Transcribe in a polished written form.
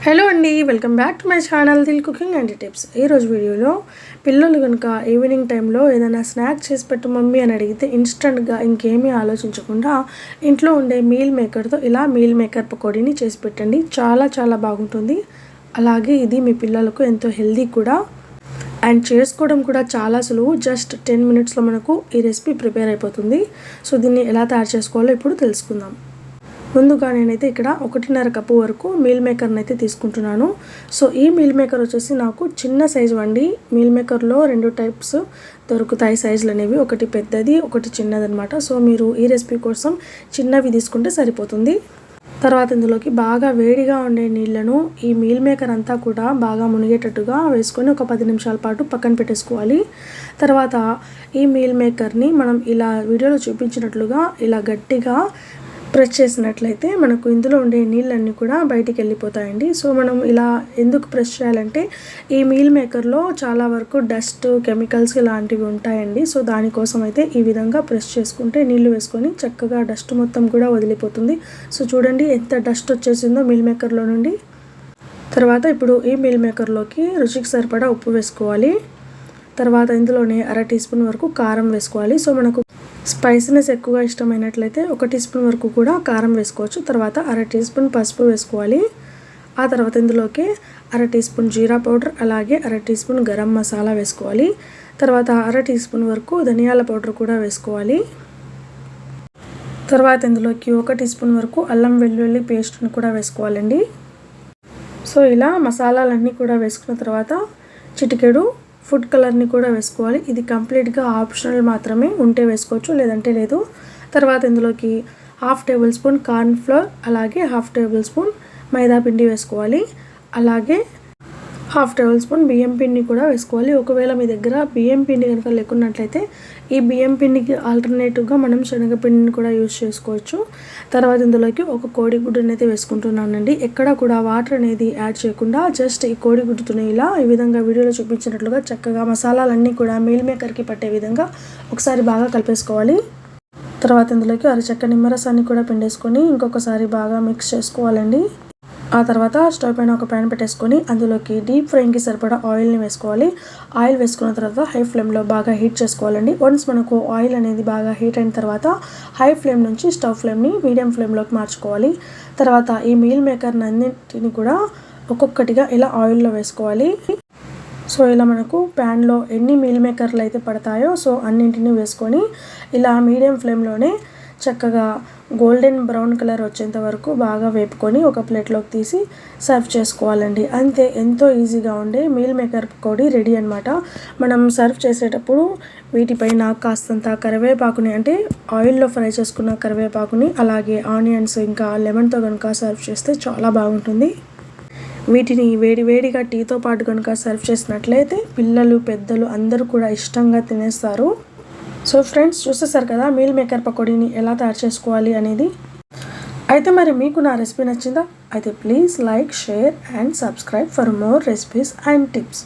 Hello అండి, welcome back to my channel Dil cooking and tips. ఈరోజు వీడియోలో పిల్లలు కనుక ఈవినింగ్ టైంలో ఏదైనా స్నాక్ చేసి పెట్టు మమ్మీ అని అడిగితే ఇన్స్టెంట్గా ఇంకేమీ ఆలోచించకుండా ఇంట్లో ఉండే మీల్ మేకర్తో ఇలా మీల్ మేకర్ పకోడీని చేసి పెట్టండి. చాలా చాలా బాగుంటుంది. అలాగే ఇది మీ పిల్లలకు ఎంతో హెల్దీ కూడా అండ్ చేసుకోవడం కూడా చాలా సులువు. జస్ట్ 10 minutesలో మనకు ఈ రెసిపీ ప్రిపేర్ అయిపోతుంది. సో దీన్ని ఎలా తయారు చేసుకోవాలో ఇప్పుడు తెలుసుకుందాం. ముందుగా నేనైతే ఇక్కడ 1.5 కప్పు వరకు మీల్ మేకర్ని అయితే తీసుకుంటున్నాను. సో ఈ మీల్ మేకర్ వచ్చేసి నాకు చిన్న సైజు అండి. మీల్ మేకర్లో 2 టైప్స్ దొరుకుతాయి సైజులు అనేవి, ఒకటి పెద్దది ఒకటి చిన్నది అనమాట. సో మీరు ఈ రెసిపీ కోసం చిన్నవి తీసుకుంటే సరిపోతుంది. తర్వాత ఇందులోకి బాగా వేడిగా ఉండే నీళ్లను ఈ మీల్ మేకర్ అంతా కూడా బాగా మునిగేటట్టుగా వేసుకొని ఒక 10 నిమిషాల పాటు పక్కన పెట్టేసుకోవాలి. తర్వాత ఈ మీల్ మేకర్ని మనం ఇలా వీడియోలో చూపించినట్లుగా ఇలా గట్టిగా ప్రెస్ చేసినట్లయితే మనకు ఇందులో ఉండే నీళ్ళన్నీ కూడా బయటికి వెళ్ళిపోతాయండి. సో మనం ఇలా ఎందుకు ప్రెస్ చేయాలంటే ఈ మీల్ మేకర్లో చాలా వరకు డస్ట్, కెమికల్స్ ఇలాంటివి ఉంటాయండి. సో దానికోసం అయితే ఈ విధంగా ప్రెస్ చేసుకుంటే నీళ్లు వేసుకొని చక్కగా డస్ట్ మొత్తం కూడా వదిలిపోతుంది. సో చూడండి ఎంత డస్ట్ వచ్చేసిందో మీల్ మేకర్లో నుండి. తర్వాత ఇప్పుడు ఈ మీల్ మేకర్లోకి రుచికి సరిపడా ఉప్పు వేసుకోవాలి. తర్వాత ఇందులోనే 1/2 టీ స్పూన్ వరకు కారం వేసుకోవాలి. సో మనకు స్పైసీనెస్ ఎక్కువగా ఇష్టమైనట్లయితే 1 టీ స్పూన్ వరకు కూడా కారం వేసుకోవచ్చు. తర్వాత 1/2 టీ స్పూన్ పసుపు వేసుకోవాలి. ఆ తర్వాత ఇందులోకి 1/2 టీ స్పూన్ జీరా పౌడర్, అలాగే 1/2 టీ స్పూన్ గరం మసాలా వేసుకోవాలి. తర్వాత 1/2 టీ స్పూన్ వరకు ధనియాల పౌడర్ కూడా వేసుకోవాలి. తర్వాత ఇందులోకి 1 టీ స్పూన్ వరకు అల్లం వెల్లుల్లి పేస్ట్ని కూడా వేసుకోవాలండి. సో ఇలా మసాలాలన్నీ కూడా వేసుకున్న తర్వాత చిటికెడు ఫుడ్ కలర్ని కూడా వేసుకోవాలి. ఇది కంప్లీట్గా ఆప్షనల్ మాత్రమే, ఉంటే వేసుకోవచ్చు లేదంటే లేదు. తర్వాత ఇందులోకి 1/2 టేబుల్ స్పూన్ కార్న్ ఫ్లోర్, అలాగే 1/2 టేబుల్ స్పూన్ మైదా పిండి వేసుకోవాలి. అలాగే 1/2 టేబుల్ స్పూన్ బియ్యం పిండి కూడా వేసుకోవాలి. ఒకవేళ మీ దగ్గర బియ్యం పిండి కనుక లేకున్నట్లయితే ఈ బియ్యం పిండికి ఆల్టర్నేటివ్గా మనం శనగపిండిని కూడా యూజ్ చేసుకోవచ్చు. తర్వాత ఇందులోకి ఒక కోడిగుడ్డుని అయితే వేసుకుంటున్నానండి. ఎక్కడ కూడా వాటర్ అనేది యాడ్ చేయకుండా జస్ట్ ఈ కోడిగుడ్డుతోనే ఇలా ఈ విధంగా వీడియోలో చూపించినట్లుగా చక్కగా మసాలాలన్నీ కూడా మీల్ మేకర్కి పట్టే విధంగా ఒకసారి బాగా కలిపేసుకోవాలి. తర్వాత ఇందులోకి అరచెక్క నిమ్మరసాన్ని కూడా పిండేసుకొని ఇంకొకసారి బాగా మిక్స్ చేసుకోవాలండి. ఆ తర్వాత స్టవ్ పైన ఒక ప్యాన్ పెట్టేసుకొని అందులోకి డీప్ ఫ్రైకి సరిపడా ఆయిల్ని వేసుకోవాలి. ఆయిల్ వేసుకున్న తర్వాత హై ఫ్లేమ్లో బాగా హీట్ చేసుకోవాలండి. వన్స్ మనకు ఆయిల్ అనేది బాగా హీట్ అయిన తర్వాత హై ఫ్లేమ్ నుంచి స్టవ్ ఫ్లేమ్ని మీడియం ఫ్లేమ్లోకి మార్చుకోవాలి. తర్వాత ఈ మీల్ మేకర్ని అన్నింటిని కూడా ఒక్కొక్కటిగా ఇలా ఆయిల్లో వేసుకోవాలి. సో ఇలా మనకు ప్యాన్లో ఎన్ని మీల్ మేకర్లు అయితే పడతాయో సో అన్నింటినీ వేసుకొని ఇలా మీడియం ఫ్లేమ్లోనే చక్కగా గోల్డెన్ బ్రౌన్ కలర్ వచ్చేంత వరకు బాగా వేపుకొని ఒక ప్లేట్లోకి తీసి సర్వ్ చేసుకోవాలండి. అంతే, ఎంతో ఈజీగా ఉండే మీల్ మేకర్ పకోడీ రెడీ అనమాట. మనం సర్వ్ చేసేటప్పుడు వీటిపైన కాస్తంత కరివేపాకుని, అంటే ఆయిల్లో ఫ్రై చేసుకున్న కరివేపాకుని, అలాగే ఆనియన్స్ ఇంకా లెమన్తో కనుక సర్వ్ చేస్తే చాలా బాగుంటుంది. వీటిని వేడివేడిగా టీతో పాటు కనుక సర్వ్ చేసినట్లయితే పిల్లలు, పెద్దలు అందరూ కూడా ఇష్టంగా తినేస్తారు. సో ఫ్రెండ్స్, చూసేసారు కదా మీల్ మేకర్ పకోడీని ఎలా తయారు చేసుకోవాలి అనేది. అయితే మరి మీకు నా రెసిపీ నచ్చిందా? అయితే please like, share and subscribe for more recipes and tips.